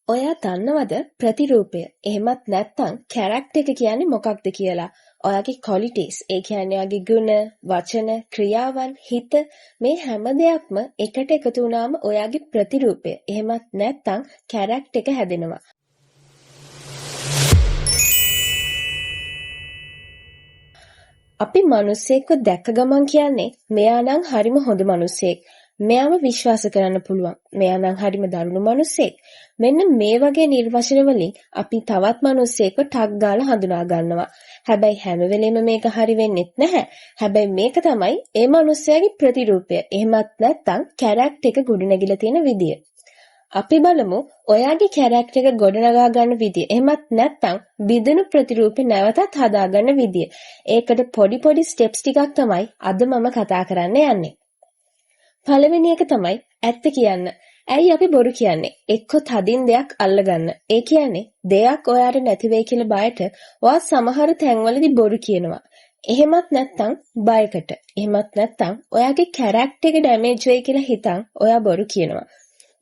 ඔයා දන්නවද ප්‍රතිරූපය එහෙමත් නැත්නම් කැරක්ටර් එක කියන්නේ මොකක්ද කියලා? ඔයාගේ ක්වොලිටිස් ඒ කියන්නේ ඔයාගේ ගුණ, වචන, ක්‍රියාවන්, හිත මේ හැම දෙයක්ම එකට එකතු වුණාම ඔයාගේ ප්‍රතිරූපය එහෙමත් නැත්නම් කැරක්ටර් එක හැදෙනවා. අපි මිනිස්සෙක්ව දැක්ක ගමන් කියන්නේ මෙයා නම් හරිම හොඳ මිනිස්සෙක්. මෙයාව විශ්වාස කරන්න පුළුවන්. මෙයා නම් හරිම දරුණු මිනිස්සෙක්. මෙන්න මේ වගේ නිර්වචන වලින් අපි තවත් මිනිස්සෙක්ව ටක් ගාලා හඳුනා ගන්නවා. හැබැයි හැම වෙලෙම මේක හරි වෙන්නේත් නැහැ. හැබැයි මේක තමයි ඒ මිනිස්යාගේ ප්‍රතිරූපය. එහෙමත් නැත්නම් කැරක්ටර් එක ගොඩනැගිලා තියෙන විදිය. අපි බලමු ඔයාගේ කැරක්ටර් එක ගොඩනගා ගන්න විදිය. එහෙමත් නැත්නම් බිඳුණු ප්‍රතිරූපේ නැවතත් හදා ගන්න විදිය. ඒකට පොඩි ස්ටෙප්ස් ටිකක් තමයි අද මම කතා කරන්න යන්නේ. පළවෙනි එක තමයි ඇත්ත කියන්න. ඇයි අපි බොරු කියන්නේ? එක්ක තදින් දෙයක් අල්ලගන්න. ඒ කියන්නේ දෙයක් ඔයාට නැති වෙයි කියලා බයට ඔයා සමහර තැන්වලදී බොරු කියනවා. එහෙමත් නැත්නම් බයකට. එහෙමත් නැත්නම් ඔයාගේ කැරක්ටර් එක ඩැමේජ් වෙයි කියලා හිතන් ඔයා බොරු කියනවා.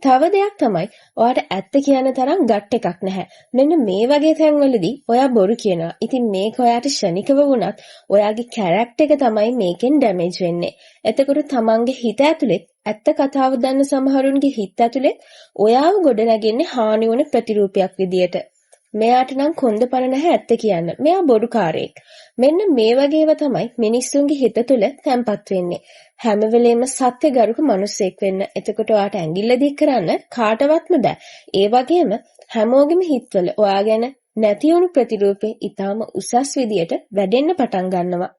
තව දෙයක් තමයි ඔයාට ඇත්ත කියන තරම් ගට් එකක් නැහැ. මෙන්න මේ වගේ තැන්වලදී ඔයා බොරු කියනවා. ඉතින් මේක ඔයාට ෂණිකව වුණත් ඔයාගේ කැරක්ටර් එක තමයි මේකෙන් ඩැමේජ් වෙන්නේ. එතකොට තමන්ගේ හිත ඇතුලේ ඇත්ත කතාව දන්න සමහරුන්ගේ හිත ඇතුලේ ඔයාව ගොඩනගන්නේ හානි වුණ ප්‍රතිරූපයක් විදියට. මෙයාට නම් කොන්ද පණ නැහැ ඇත්ත කියන්න. මෙයා බොරුකාරයෙක්. මෙන්න මේ වගේව තමයි මිනිස්සුන්ගේ හිත තුළ තැම්පත් වෙන්නේ. හැම වෙලේම සත්‍යගරුක මිනිසෙක් වෙන්න. එතකොට ඔයාට ඇඟිල්ල දික් කරන්න කාටවත්ම බෑ. ඒ වගේම හැමෝගෙම හිතවල ඔයා ගැන නැති වුණු ප්‍රතිරූපේ ඊටාම උසස් විදියට වැඩෙන්න පටන් ගන්නවා.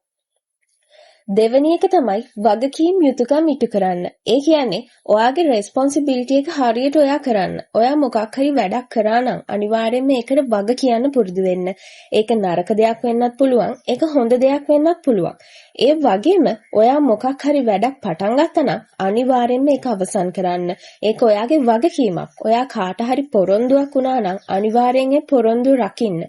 දෙවෙනි එක තමයි වගකීම් යුතුකම් ඉටු කරන්න. ඒ කියන්නේ ඔයාගේ රෙස්පොන්සිබිලිටි එක හරියට ඔයා කරන්න. ඔයා මොකක් හරි වැඩක් කරා නම් අනිවාර්යයෙන්ම ඒකට වග කියන්න පුරුදු වෙන්න. ඒක නරක දෙයක් වෙන්නත් පුළුවන්. ඒක හොඳ දෙයක් වෙන්නත් පුළුවන්. ඒ වගේම ඔයා මොකක් හරි වැඩක් පටන් ගත්තා නම් අනිවාර්යයෙන්ම ඒක අවසන් කරන්න. ඒක ඔයාගේ වගකීමක්. ඔයා කාට හරි පොරොන්දුවක් වුණා නම් අනිවාර්යෙන් ඒ පොරොන්දුව රකින්න.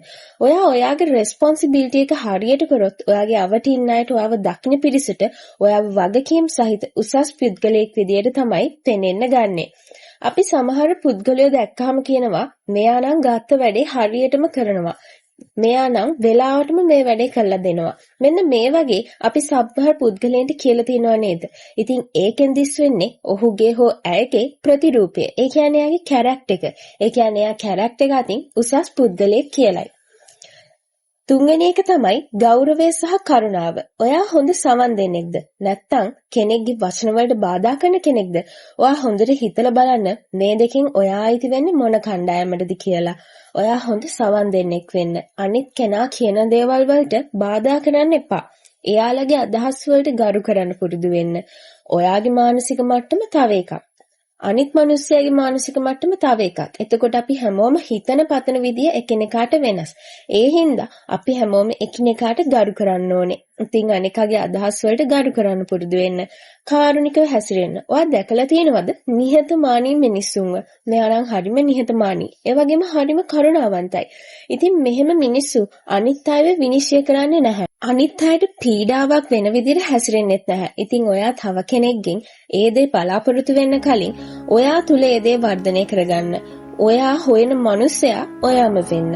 ඔයාගේ රෙස්පොන්සිබිලිටි එක හරියට කරොත් ඔයාගේ අවටින් අයට ඔයාව දකින්න පිරිසට ඔයාව වගකීම් සහිත උසස් පුද්ගලයෙක් විදියට තමයි පෙනෙන්න ගන්නෙ. අපි සමහර පුද්ගලයෝ දැක්කහම කියනවා මෙයා නම් ගත්ත වැඩේ හරියටම කරනවා. මෙයා නම් වෙලාවටම මේ වැඩේ කරලා දෙනවා. මෙන්න මේ වගේ අපි සබ්බහර පුද්ගලයන්ට කියලා තියනවා නේද? ඉතින් ඒකෙන් දිස් වෙන්නේ ඔහුගේ හෝ ඇයගේ ප්‍රතිරූපය. ඒ කියන්නේ එයාගේ කැරක්ටර් එක. ඒ කියන්නේ එයා කැරක්ටර් එක අතින් උසස් පුද්ගලයෙක් කියලයි. තුන්වෙනි එක තමයි ගෞරවය සහ කරුණාව. ඔයා හොඳ සමන් දෙන්නෙක්ද? නැත්නම් කෙනෙක්ගේ වචන වලට බාධා කරන කෙනෙක්ද? ඔයා හොඳට හිතලා බලන්න මේ දෙකෙන් ඔයා අයිති වෙන්නේ මොන කණ්ඩායමටද කියලා. ඔයා හොඳ සමන් දෙන්නෙක් වෙන්න. අනිත් කෙනා කියන දේවල් වලට බාධා කරන්න එපා. එයාලගේ අදහස් වලට ගරු කරන්න පුරුදු වෙන්න. ඔයාගේ මානසික මට්ටම තව එකක්. අනිත් මිනිස්සයාගේ මානසික මට්ටම තව එකක්. එතකොට අපි හැමෝම හිතන පතන විදිය එකිනෙකාට වෙනස්. ඒ හින්දා අපි හැමෝම එකිනෙකාට ගරු කරන්න ඕනේ. ඉතින් අනිකාගේ අදහස් වලට ගරු කරන්න පුරුදු වෙන්න. කාරුණිකව හැසිරෙන්න. ඔයා දැකලා තියෙනවද නිහතමානී මිනිස්සුන්ව? මෙයා නම් හරිම නිහතමානී. ඒ වගේම හරිම කරුණාවන්තයි. ඉතින් මෙහෙම මිනිස්සු අනිත් අයව විනිශ්චය කරන්නේ නැහැ. අනිත් අයට පීඩාවක් වෙන විදිහට හැසිරෙන්නෙත් නැහැ. ඉතින් ඔයා තව කෙනෙක්ගෙන් ඒ දේ බලාපොරොත්තු වෙන්න කලින් ඔයා තුල ඒ දේ වර්ධනය කරගන්න. ඔයා හොයන මනුස්සයා ඔයාම වෙන්න.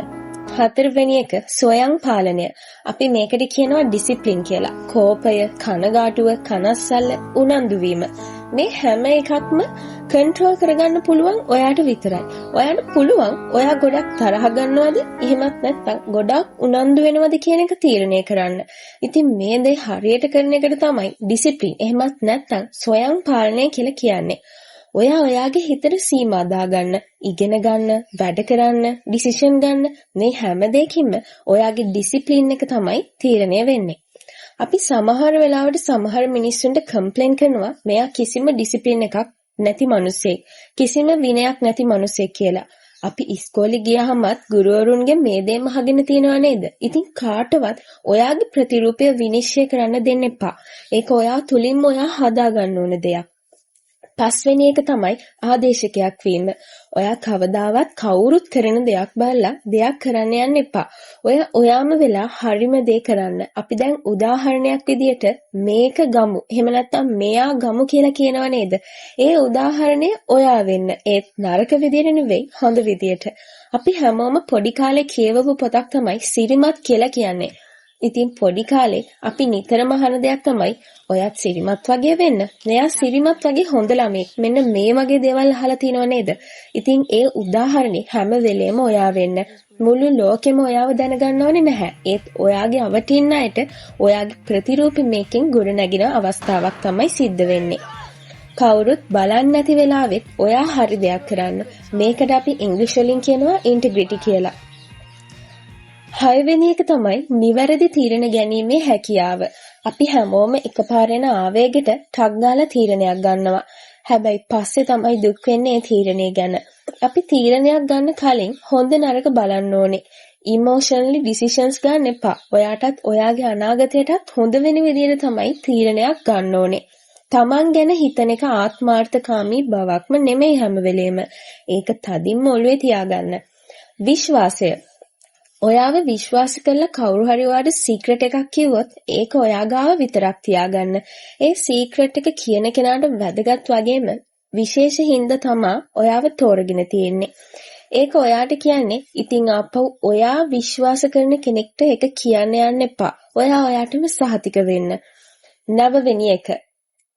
හතරවෙනි එක ස්වයං පාලනය. අපි මේකට කියනවා ඩිසිප්ලින් කියලා. කෝපය, කනගාටුව, කනස්සල්ල, උනන්දු වීම. මේ හැම එකක්ම කන්ට්‍රෝල් කරගන්න පුළුවන් ඔයාට විතරයි. ඔයාට පුළුවන් ඔයා ගොඩක් තරහ ගන්නවද? එහෙමත් නැත්නම් ගොඩක් උනන්දු වෙනවද කියන එක තීරණය කරන්න. ඉතින් මේ දේ හරියට කරන එකට තමයි ඩිසිප්ලින්. එහෙමත් නැත්නම් ස්වයං පාලනය කියලා කියන්නේ. ඔයාගේ හිතට සීමා දාගන්න, ඉගෙන ගන්න, වැඩ කරන්න, ඩිසිෂන් ගන්න මේ හැම දෙයකින්ම ඔයාගේ ඩිසිප්ලින් එක තමයි තීරණය වෙන්නේ. අපි සමහර වෙලාවට සමහර මිනිස්සුන්ට කම්ප්ලේන් කරනවා මෙයා කිසිම ඩිසිප්ලින් එකක් නැති මිනිසෙක්, කිසිම විනයක් නැති මිනිසෙක් කියලා. අපි ඉස්කෝලේ ගියාමත් ගුරුවරුන්ගේ මේ දේම අහගෙන තියනවා නේද? ඉතින් කාටවත් ඔයාගේ ප්‍රතිරූපය විනිශ්චය කරන්න දෙන්න එපා. ඒක ඔයා තුලින්ම ඔයා හදා ගන්න ඕන දෙයක්. පස්වෙනි එක තමයි ආදේශකයක් වීම. ඔයා කවදාවත් කවුරුත් කරන දෙයක් බලලා දෙයක් කරන්න යන්න එපා. ඔයාම වෙලා හරිම දේ කරන්න. අපි දැන් උදාහරණයක් විදියට මේක ගමු. එහෙම නැත්නම් මෙයා ගමු කියලා කියනව නේද? ඒ උදාහරණය ඔයා වෙන්න. ඒත් නරක විදියට නෙවෙයි, හොඳ විදියට. අපි හැමෝම පොඩි කාලේ කියවපු පොතක් තමයි සිරිමත් කියලා කියන්නේ. ඉතින් පොඩි කාලේ අපි නිතරම අහන දෙයක් තමයි ඔයත් සිරිමත් වගේ වෙන්න. මෙයා සිරිමත් වගේ හොඳ ළමෙක්. මෙන්න මේ වගේ දේවල් අහලා තියෙනව නේද? ඉතින් ඒ උදාහරණේ හැම වෙලේම ඔයා වෙන්න. මුළු ලෝකෙම ඔයාව දැනගන්න ඕනේ නැහැ. ඒත් ඔයාගේ අවටින් අයට ඔයාගේ ප්‍රතිරූප මේකෙන් ගොඩ නැගින අවස්ථාවක් තමයි සිද්ධ වෙන්නේ. කවුරුත් බලන්නේ නැති වෙලාවෙත් ඔයා හරි දෙයක් කරන්න. මේකට අපි ඉංග්‍රීසි වලින් කියනවා ඉන්ටිග්‍රිටි කියලා. 6 වෙනි එක තමයි නිවැරදි තීරණ ගැනීමේ හැකියාව. අපි හැමෝම එකපාරේන ආවේගෙට ටක් ගාලා තීරණයක් ගන්නවා. හැබැයි පස්සේ තමයි දුක් වෙන්නේ තීරණය ගැන. අපි තීරණයක් ගන්න කලින් හොඳ නරක බලන්න ඕනේ. ඉමෝෂනලි ඩිසිෂන්ස් ගන්න එපා. ඔයාටත් ඔයාගේ අනාගතයටත් හොඳ වෙන විදිහට තමයි තීරණයක් ගන්න ඕනේ. තමන් ගැන හිතන එක ආත්මාර්ථකාමී බවක්ම නෙමෙයි හැම වෙලේම. ඒක තදින්ම ඔළුවේ තියාගන්න. විශ්වාසය. ඔයාව විශ්වාස කරලා කවුරු හරි ඔයාට සීක්‍රට් එකක් කිව්වොත් ඒක ඔයා ගාව විතරක් තියාගන්න. ඒ සීක්‍රට් එක කියන කෙනාට වැදගත් වගේම විශේෂ හින්දා තමා ඔයාව තෝරගෙන තියෙන්නේ. ඒක ඔයාට කියන්නේ ඉතින් ආපහු ඔයා විශ්වාස කරන කෙනෙක්ට ඒක කියන්න යන්න එපා. ඔයාටම සහතික වෙන්න. 9 වෙනි එක.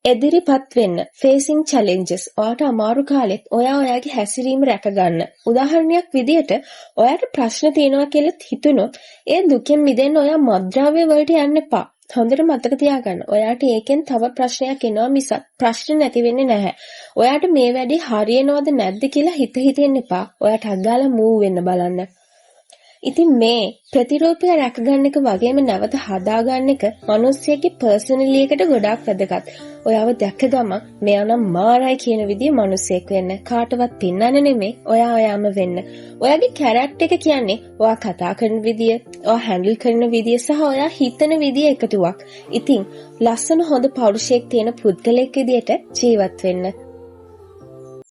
එදිරිපත් වෙන්න. facing challenges. ඔයාට අමාරු කාලෙත් ඔයාගේ හැසිරීම රැකගන්න. උදාහරණයක් විදියට ඔයාට ප්‍රශ්න තියෙනවා කියලා හිතුනොත් ඒ දුකෙන් මිදෙන්න ඔයා මත්ද්‍රව්‍ය වලට යන්න එපා. හොඳට මතක තියාගන්න. ඔයාට ඒකෙන් තව ප්‍රශ්නයක් එනවා මිසක් ප්‍රශ්න නැති වෙන්නේ නැහැ. ඔයාට මේ වැඩේ හරියනවද නැද්ද කියලා හිතෙන්න එපා. ඔයාට අගාලා මූව් වෙන්න බලන්න. ඉතින් මේ ප්‍රතිරූපය රැකගන්න එක වගේම නැවත හදාගන්න එක මිනිස්සෙගේ පර්සනලි එකට ගොඩාක් වැදගත්. ඔයාව දැක්ක ගමන් මෙයා නම් මාරයි කියන විදිය මිනිස්සෙක් වෙන්න. කාටවත් පින්නන්න නෙමෙයි, ඔයාම වෙන්න. ඔයාගේ කැරක්ටර් එක කියන්නේ ඔයා කතා කරන විදිය, ඔයා හැන්ඩල් කරන විදිය සහ ඔයා හිතන විදිය එකතුවක්. ඉතින් ලස්සන හොඳ පෞරුෂයක් තියෙන පුද්ගලෙක් විදියට ජීවත් වෙන්න.